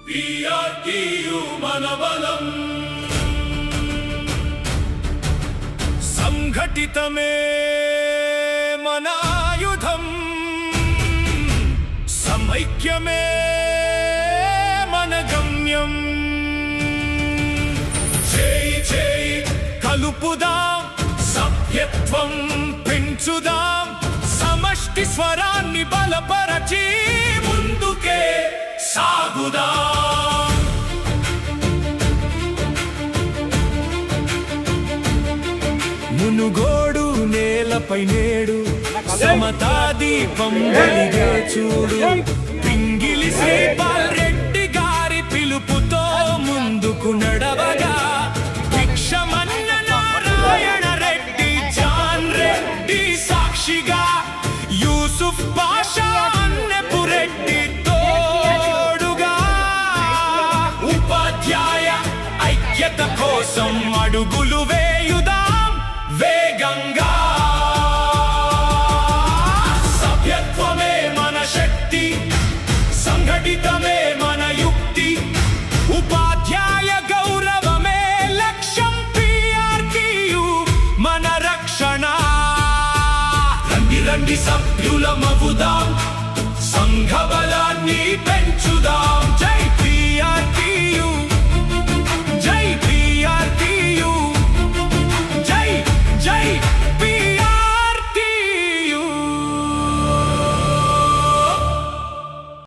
PRTU మనబలం సంఘటితమే మన ఆయుధం సమైక్యమే మన గమ్యం చేయి చేయి కలుపుదాం సభ్యత్వం పెంచుదాం సమష్టి స్వరాన్ని బలపరచి ముందుకే సాగుదాం మునుగోడు నేలపై నేడు సమతా దీపం వెలిగే చూడు పింగిలి శ్రీపాల్ రెడ్డి గారి పిలుపుతో ముందుకు నడవగా భిక్షమన్న నారాయణ రెడ్డి జాన్ రెడ్డి సాక్షిగా యూసుఫ్ పాషా అన్నెపు రెడ్డి తోడుగా ఉపాధ్యాయ ఐక్యత కోసం అడుగులు వేయుదాం వేగంగా సభ్యత్వమే మన శక్తి సంఘటితమే మన యుక్తి ఉపాధ్యాయ గౌరవమే లక్ష్యం PRTU మన రక్షణ రండి రండి సభ్యులమవుదాం సంఘ బలాన్ని